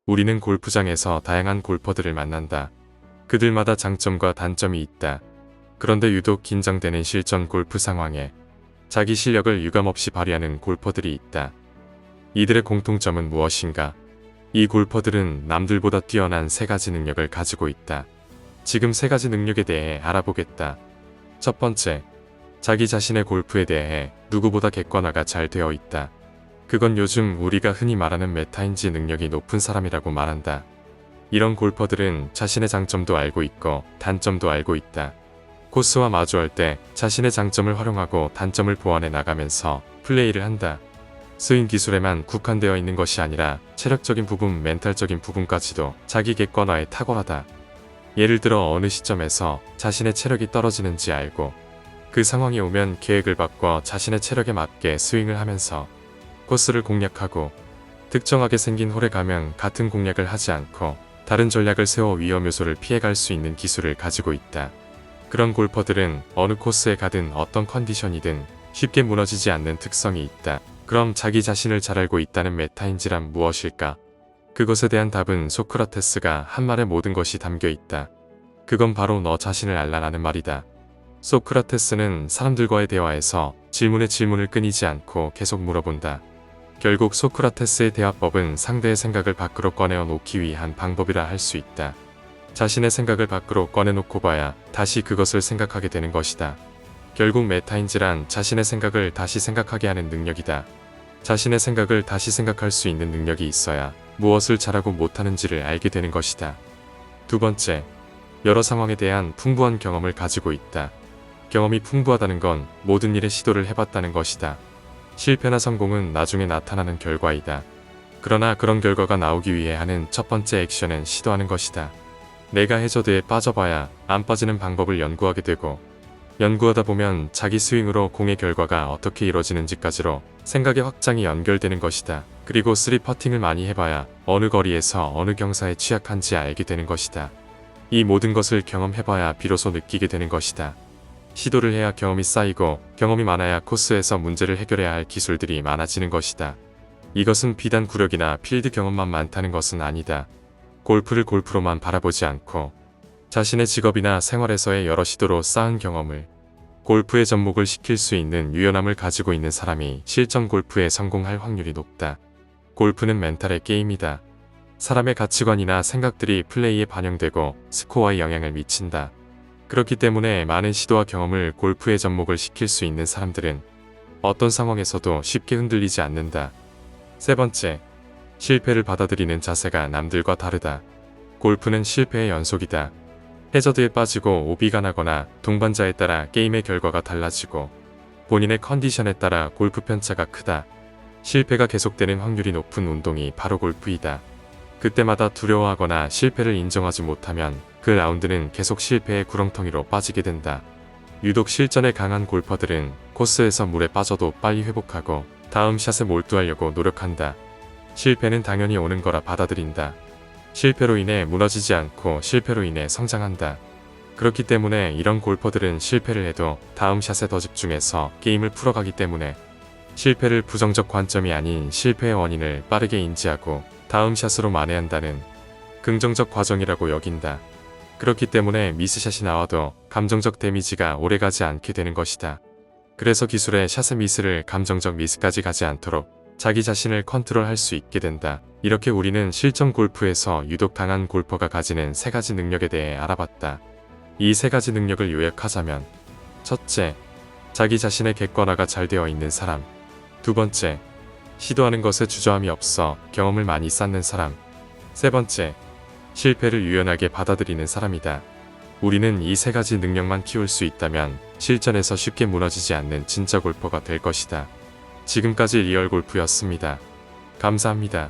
우리는 골프장에서 다양한 골퍼들을 만난다. 그들마다 장점과 단점이 있다. 그런데 유독 긴장되는 실전 골프 상황에 자기 실력을 유감없이 발휘하는 골퍼들이 있다. 이들의 공통점은 무엇인가? 이 골퍼들은 남들보다 뛰어난 세 가지 능력을 가지고 있다. 지금 세 가지 능력에 대해 알아보겠다. 첫 번째, 자기 자신의 골프에 대해 누구보다 객관화가 잘 되어 있다. 그건 요즘 우리가 흔히 말하는 메타인지 능력이 높은 사람이라고 말한다. 이런 골퍼들은 자신의 장점도 알고 있고 단점도 알고 있다. 코스와 마주할 때 자신의 장점을 활용하고 단점을 보완해 나가면서 플레이를 한다. 스윙 기술에만 국한되어 있는 것이 아니라 체력적인 부분, 멘탈적인 부분까지도 자기 객관화에 탁월하다. 예를 들어 어느 시점에서 자신의 체력이 떨어지는지 알고 그 상황이 오면 계획을 바꿔 자신의 체력에 맞게 스윙을 하면서 코스를 공략하고 특정하게 생긴 홀에 가면 같은 공략을 하지 않고 다른 전략을 세워 위험 요소를 피해갈 수 있는 기술을 가지고 있다. 그런 골퍼들은 어느 코스에 가든 어떤 컨디션이든 쉽게 무너지지 않는 특성이 있다. 그럼 자기 자신을 잘 알고 있다는 메타인지란 무엇일까? 그것에 대한 답은 소크라테스가 한 말에 모든 것이 담겨 있다. 그건 바로 너 자신을 알라라는 말이다. 소크라테스는 사람들과의 대화에서 질문에 질문을 끊이지 않고 계속 물어본다. 결국 소크라테스의 대화법은 상대의 생각을 밖으로 꺼내어 놓기 위한 방법이라 할 수 있다. 자신의 생각을 밖으로 꺼내놓고 봐야 다시 그것을 생각하게 되는 것이다. 결국 메타인지란 자신의 생각을 다시 생각하게 하는 능력이다. 자신의 생각을 다시 생각할 수 있는 능력이 있어야 무엇을 잘하고 못하는지를 알게 되는 것이다. 두 번째, 여러 상황에 대한 풍부한 경험을 가지고 있다. 경험이 풍부하다는 건 모든 일에 시도를 해봤다는 것이다. 실패나 성공은 나중에 나타나는 결과이다. 그러나 그런 결과가 나오기 위해 하는 첫 번째 액션은 시도하는 것이다. 내가 해저드에 빠져봐야 안 빠지는 방법을 연구하게 되고 연구하다 보면 자기 스윙으로 공의 결과가 어떻게 이루어지는지까지로 생각의 확장이 연결되는 것이다. 그리고 3퍼팅을 많이 해봐야 어느 거리에서 어느 경사에 취약한지 알게 되는 것이다. 이 모든 것을 경험해봐야 비로소 느끼게 되는 것이다. 시도를 해야 경험이 쌓이고 경험이 많아야 코스에서 문제를 해결해야 할 기술들이 많아지는 것이다. 이것은 비단 구력이나 필드 경험만 많다는 것은 아니다. 골프를 골프로만 바라보지 않고 자신의 직업이나 생활에서의 여러 시도로 쌓은 경험을 골프에 접목을 시킬 수 있는 유연함을 가지고 있는 사람이 실전 골프에 성공할 확률이 높다. 골프는 멘탈의 게임이다. 사람의 가치관이나 생각들이 플레이에 반영되고 스코어에 영향을 미친다. 그렇기 때문에 많은 시도와 경험을 골프에 접목을 시킬 수 있는 사람들은 어떤 상황에서도 쉽게 흔들리지 않는다. 세 번째, 실패를 받아들이는 자세가 남들과 다르다. 골프는 실패의 연속이다. 해저드에 빠지고 오비가 나거나 동반자에 따라 게임의 결과가 달라지고 본인의 컨디션에 따라 골프 편차가 크다. 실패가 계속되는 확률이 높은 운동이 바로 골프이다. 그때마다 두려워하거나 실패를 인정하지 못하면 그 라운드는 계속 실패의 구렁텅이로 빠지게 된다. 유독 실전에 강한 골퍼들은 코스에서 물에 빠져도 빨리 회복하고 다음 샷에 몰두하려고 노력한다. 실패는 당연히 오는 거라 받아들인다. 실패로 인해 무너지지 않고 실패로 인해 성장한다. 그렇기 때문에 이런 골퍼들은 실패를 해도 다음 샷에 더 집중해서 게임을 풀어가기 때문에 실패를 부정적 관점이 아닌 실패의 원인을 빠르게 인지하고 다음 샷으로 만회한다는 긍정적 과정이라고 여긴다. 그렇기 때문에 미스샷이 나와도 감정적 데미지가 오래가지 않게 되는 것이다. 그래서 기술의 샷의 미스를 감정적 미스까지 가지 않도록 자기 자신을 컨트롤할 수 있게 된다. 이렇게 우리는 실전 골프에서 유독 강한 골퍼가 가지는 세 가지 능력에 대해 알아봤다. 이 세 가지 능력을 요약하자면 첫째, 자기 자신의 객관화가 잘 되어 있는 사람. 두 번째, 시도하는 것에 주저함이 없어 경험을 많이 쌓는 사람. 세 번째, 실패를 유연하게 받아들이는 사람이다. 우리는 이 세 가지 능력만 키울 수 있다면 실전에서 쉽게 무너지지 않는 진짜 골퍼가 될 것이다. 지금까지 리얼 골프였습니다. 감사합니다.